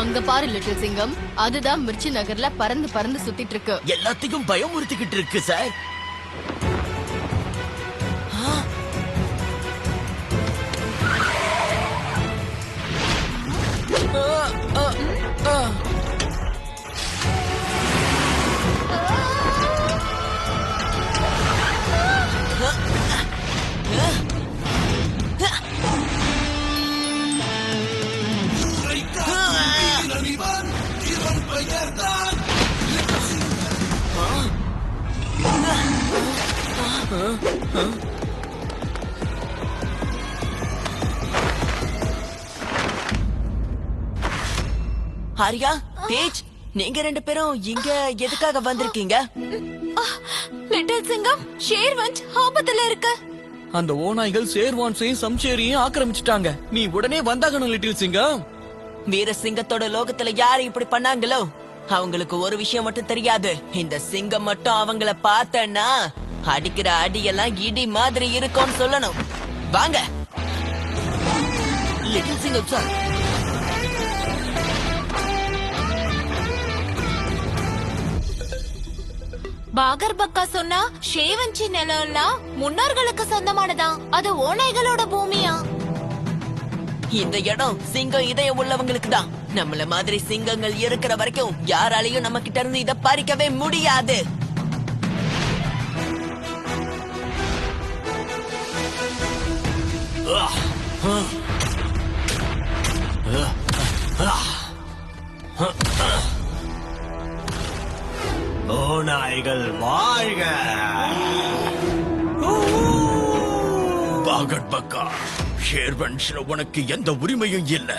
அங்க பாரு லிட்டில் சிங்கம், அதுதான் மிர்ச்சி நகர்ல பறந்து பறந்து சுத்திட்டு இருக்கு. எல்லாத்தையும் பயமுறுத்திக்கிட்டு இருக்கு சார். ஆரியா, தேஜ், நீங்க ரெண்டு பேரும் இங்க எதுக்காக வந்திருக்கீங்க? லிட்டில் சிங்கம், ஷேர்வன்ட் ஆபத்துல இருக்கு. அந்த ஓநாய்கள் ஷேர்வான்ஸையும் சம்ஷேரியும் ஆக்கிரமிச்சிட்டாங்க. நீ உடனே வந்தாகணும் லிட்டில் சிங்கம். வீர சிங்கத்தோட லோகத்துல யாரு இப்படி பண்ணாங்களோ அவங்களுக்கு ஒரு விஷயம் மட்டும் தெரியாது. இந்த சிங்கம் மட்டும் அவங்கள பார்த்தேன்னா அடிக்கிற அடியெல்லாம் இடி மாதிரி இருக்கும்னு சொல்லணும். வாங்க லிட்டில் சிங்கம் சார். பாகர் பக்கா சொன்னா ஷேவன்சி நிலம்லாம் முன்னோர்களுக்கு சொந்தமானதா, அது ஓநாய்களோட பூமியா. இந்த இடம் சிங்கம் இதயம் உள்ளவங்களுக்கு தான். நம்மள மாதிரி சிங்கங்கள் இருக்கிற வரைக்கும் யாராலையும் நம்ம கிட்ட இருந்து இத பறிக்கவே முடியாது. ஓநாய்கள் வாழ்க! பாகர் பக்கா, ஷேர்வன்ஷ்ல உனக்கு எந்த உரிமையும் இல்ல.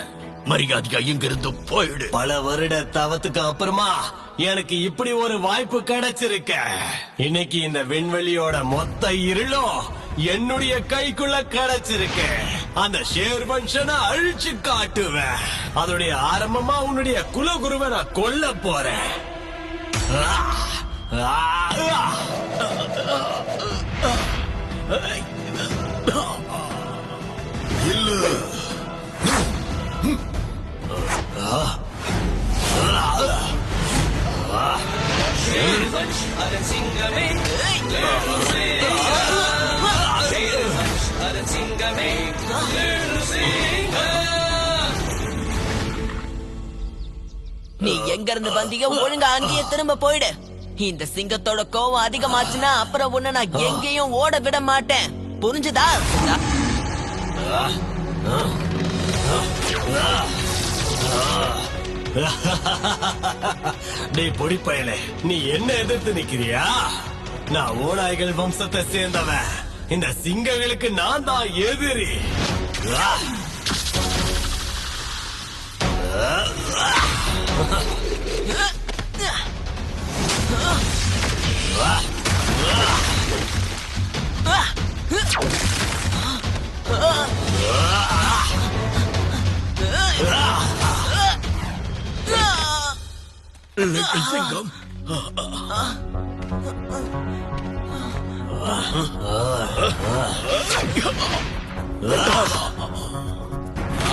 மரியாதையா இங்கிருந்து போயிடு. பல வருட தவத்துக்கு அப்புறமா எனக்கு இப்படி ஒரு வாய்ப்பு கிடைச்சிருக்க. இன்னைக்கு இந்த விண்வெளியோட மொத்த இருளும் என்னுடைய கைக்குள்ள கிடைச்சிருக்கு. அந்த ஷேர்வன்ஷனை அழிச்சு காட்டுவேன். அதோடைய ஆரம்பமா உன்னுடைய குலகுருவை நான் கொல்ல போறேன். நீ எங்க இருந்து வந்தியோ ஒழுங்கா அங்கேயே திரும்ப போயிடு. இந்த சிங்கத்தோட கோவம் அதிகமாச்சுன்னா அப்புறம் உன்னை நான் எங்கேயும் ஓட விட மாட்டேன். புரிஞ்சுதா? நீ பொடிப்பயலே, நீ என்ன எதிர்த்து நிக்கிறியா? நான் ஓநாய்கள் வம்சத்தை சேர்ந்தவன். இந்த சிங்கங்களுக்கு நான் தான் எதிரி. லிட்டில் சிங்கம்,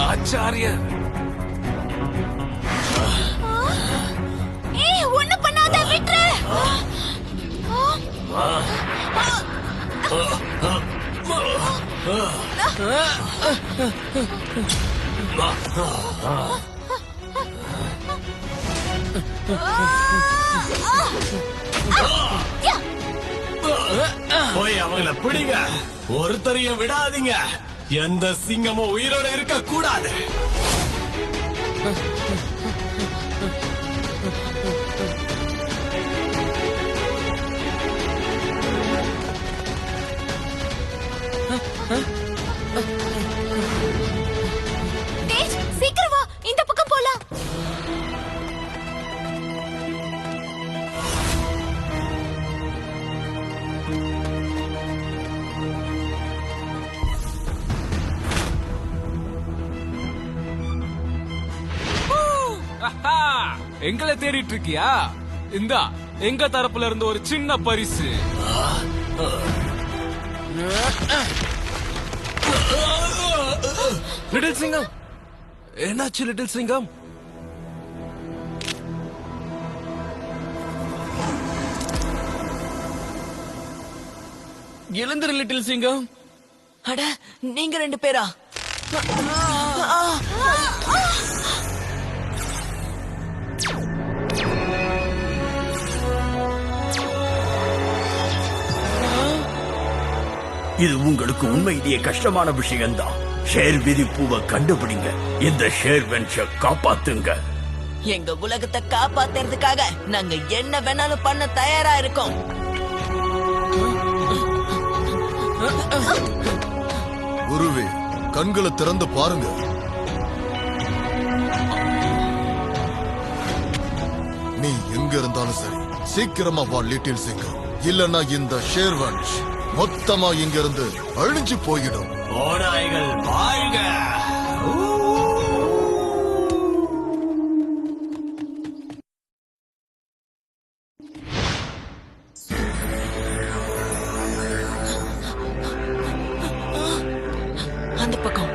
ஆச்சாரியர், ஏய், ஒண்ணு பண்ணாத, விட்டுரு. போய் அவங்கள பிடிங்க. ஒருத்தரையும் விடாதீங்க. எந்த சிங்கமும் உயிரோட இருக்க கூடாது. தேஜ், சீக்கிரம் வா, இந்த பக்கம் போலாம். எங்களை தேடிட்டு இருக்கியா? இந்தா எங்க தரப்புல இருந்து ஒரு சின்ன பரிசு. லிட்டில் சிங்கம், என்னாச்சு லிட்டில் சிங்கம்? எழுந்திரு லிட்டில் சிங்கம். அட நீங்க 2 பேரா? இது உங்களுக்கு உண்மையிலேயே கஷ்டமான விஷயம்தான். ஷேர் விரிப்பூவை கண்டுபிடிங்க. இந்த ஷேர் வென்ஷ காப்பாத்துங்க. எங்க உலகத்தை காப்பாத்துறதுக்காக நாங்க என்ன வேணாலும் பண்ண தயாரா இருக்கோம். குருவே, கண்களை திறந்து பாருங்க. நீ எங்க இருந்தாலும் சரி, சீக்கிரமா வா லிட்டில் சிங்கம். இல்லன்னா இந்த ஷேர்வன்ஷ் மொத்தமா இங்க இருந்து அழிஞ்சு போயிடும். ஓநாய்கள் வாழ்க! அந்த பக்கம்.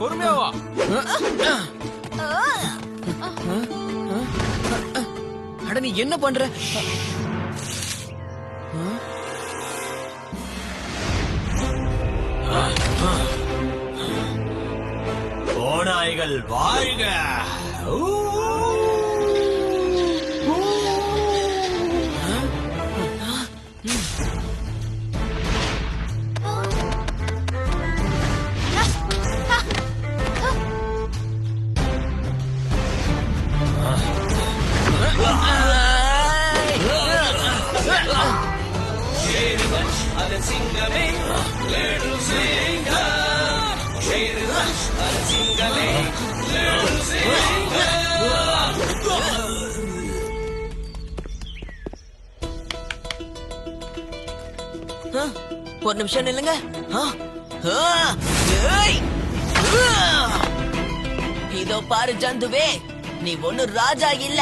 பொறுமையா வா. அட நீ என்ன பண்ற? ஓநாய்கள் வாழ்க! ஒரு நிமிஷம் நில்லுங்க. ஏய்! இதோ பாரு ஜந்துவே, நீ ஒண்ணு ராஜா இல்ல,